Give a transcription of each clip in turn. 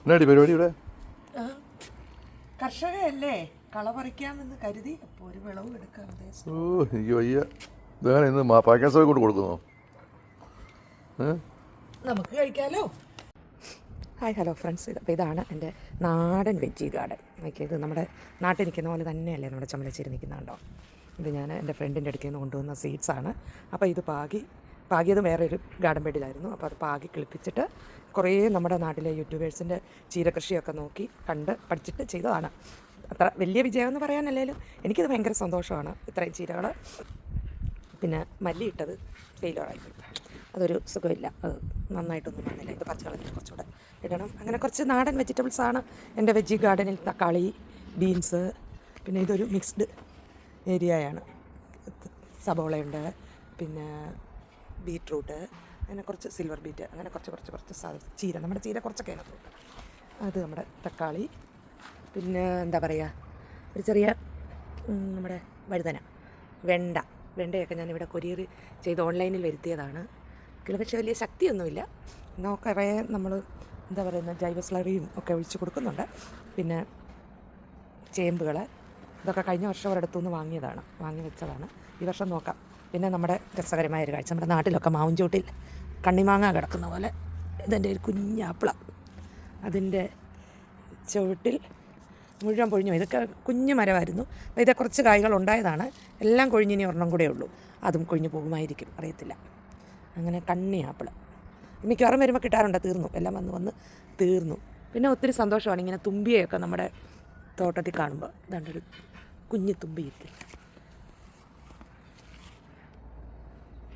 എന്നാടി പരിപാടി ഇവിടെ? കർഷകയല്ലേ, കള പറിക്കാമെന്ന് കരുതി അപ്പോൾ ഒരു വിളവ് എടുക്കാം. ഓ എനിക്ക് വയ്യ. ഇതാണ് ഇന്ന് പാക്കാൻ സഭ കൊണ്ട് കൊടുക്കുന്നോ? നമുക്ക് കഴിക്കാമല്ലോ. ഹായ് ഹലോ ഫ്രണ്ട്സ്, അപ്പോൾ ഇതാണ് എൻ്റെ നാടൻ വെജി ഗാർഡൻ. ഇത് നമ്മുടെ നാട്ടിൽ നിൽക്കുന്ന പോലെ തന്നെയല്ലേ നമ്മുടെ ചുമലശ്ശേരി നിൽക്കുന്നുണ്ടോ. ഇത് ഞാൻ എൻ്റെ ഫ്രണ്ടിൻ്റെ അടുക്കൽ നിന്ന് കൊണ്ടുവന്ന സീഡ്സാണ്. അപ്പോൾ ഇത് പാകിയത് വേറെ ഒരു ഗാർഡൻ ബെഡിലായിരുന്നു. അപ്പോൾ അത് പാകി കിളിപ്പിച്ചിട്ട് കുറേ നമ്മുടെ നാട്ടിലെ യൂട്യൂബേഴ്സിൻ്റെ ചീരകൃഷിയൊക്കെ നോക്കി കണ്ട് പഠിച്ചിട്ട് ചെയ്തതാണ്. അത്ര വലിയ വിജയമെന്ന് പറയാനല്ലേലും എനിക്കത് ഭയങ്കര സന്തോഷമാണ്. ഇത്രയും ചീരകൾ പിന്നെ മല്ലി ഇട്ടത് ഫെയിലറായിപ്പോയി. അതൊരു സുഖമില്ല, അത് നന്നായിട്ടൊന്നും വന്നില്ല. ഇത് പച്ചക്കളഞ്ഞ് കുറച്ചുകൂടെ ഇടണം. അങ്ങനെ കുറച്ച് നാടൻ വെജിറ്റബിൾസാണ് എൻ്റെ വെജി ഗാർഡനിൽ. തക്കാളി, ബീൻസ്, പിന്നെ ഇതൊരു മിക്സ്ഡ് ഏരിയയാണ്. സബോളയുണ്ട്, പിന്നെ ബീറ്റ്റൂട്ട്, അങ്ങനെ കുറച്ച് സിൽവർ ബീറ്റ്, അങ്ങനെ കുറച്ച് ചീര, നമ്മുടെ ചീര കുറച്ചൊക്കെ അതിനകത്തുണ്ട്. അത് നമ്മുടെ തക്കാളി, പിന്നെ എന്താ പറയുക, ഒരു ചെറിയ നമ്മുടെ വഴുതന, വെണ്ടയൊക്കെ ഞാനിവിടെ കൊറിയർ ചെയ്ത് ഓൺലൈനിൽ വരുത്തിയതാണ്. പക്ഷേ വലിയ ശക്തിയൊന്നുമില്ല. നോക്കവേ നമ്മൾ എന്താ പറയുന്ന ജൈവ സ്ലറിയും ഒക്കെ ഒഴിച്ച് കൊടുക്കുന്നുണ്ട്. പിന്നെ ചേമ്പുകൾ, ഇതൊക്കെ കഴിഞ്ഞ വർഷം ഒരിടത്തുനിന്ന് വാങ്ങി വെച്ചതാണ്. ഈ വർഷം നോക്കാം. പിന്നെ നമ്മുടെ രസകരമായൊരു കാഴ്ച, നമ്മുടെ നാട്ടിലൊക്കെ മാവും ചോട്ടിൽ കണ്ണിമാങ്ങ കിടക്കുന്ന പോലെ ഇതെൻ്റെ ഒരു കുഞ്ഞാപ്പിള, അതിൻ്റെ ചുവട്ടിൽ മുഴുവൻ പൊഴിഞ്ഞു. ഇതൊക്കെ കുഞ്ഞു മരമായിരുന്നു. ഇതൊക്കെ കുറച്ച് കായ്കൾ ഉണ്ടായതാണ്. എല്ലാം കൊഴിഞ്ഞിനി ഒരെണ്ണം കൂടെ ഉള്ളൂ. അതും കൊഴിഞ്ഞു പോകുമായിരിക്കും, അറിയത്തില്ല. അങ്ങനെ കണ്ണി ആപ്പിൾ മിക്കവാറും വരുമ്പോൾ കിട്ടാറുണ്ട്. തീർന്നു, എല്ലാം വന്ന് തീർന്നു. പിന്നെ ഒത്തിരി സന്തോഷമാണ് ഇങ്ങനെ തുമ്പിയൊക്കെ നമ്മുടെ തോട്ടത്തിൽ കാണുമ്പോൾ. ഇതാണ്ടൊരു കുഞ്ഞു തുമ്പിയിട്ട്,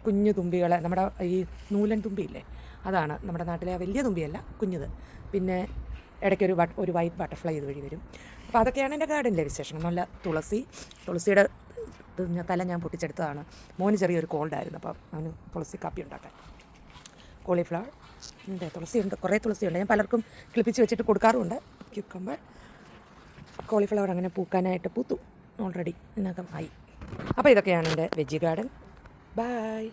കുഞ്ഞു തുമ്പികളെ, നമ്മുടെ ഈ നൂലൻ തുമ്പിയില്ലേ, അതാണ് നമ്മുടെ നാട്ടിലെ വലിയ തുമ്പിയല്ല, കുഞ്ഞത്. പിന്നെ ഇടയ്ക്കൊരു വൈറ്റ് ബട്ടർഫ്ലൈ ഇതുവഴി വരും. അപ്പോൾ അതൊക്കെയാണ് എൻ്റെ ഗാർഡനിലെ വിശേഷം. നല്ല തുളസിയുടെ തല ഞാൻ പൊട്ടിച്ചെടുത്തതാണ്. മോന് ചെറിയൊരു കോൾഡായിരുന്നു, അപ്പോൾ അവന് തുളസി കാപ്പി ഉണ്ടാക്കാൻ. കോളിഫ്ലവർ, തുളസിയുണ്ട്, കുറേ തുളസിയുണ്ട്. ഞാൻ പലർക്കും കിളിപ്പിച്ച് വെച്ചിട്ട് കൊടുക്കാറുമുണ്ട്. ക്യൂക്കമ്പർ, കോളിഫ്ലവർ അങ്ങനെ പൂക്കാനായിട്ട് പൂത്തു ഓൾറെഡി, ഇതിനകം ആയി. അപ്പോൾ ഇതൊക്കെയാണ് എൻ്റെ വെജി ഗാർഡൻ. ബൈ.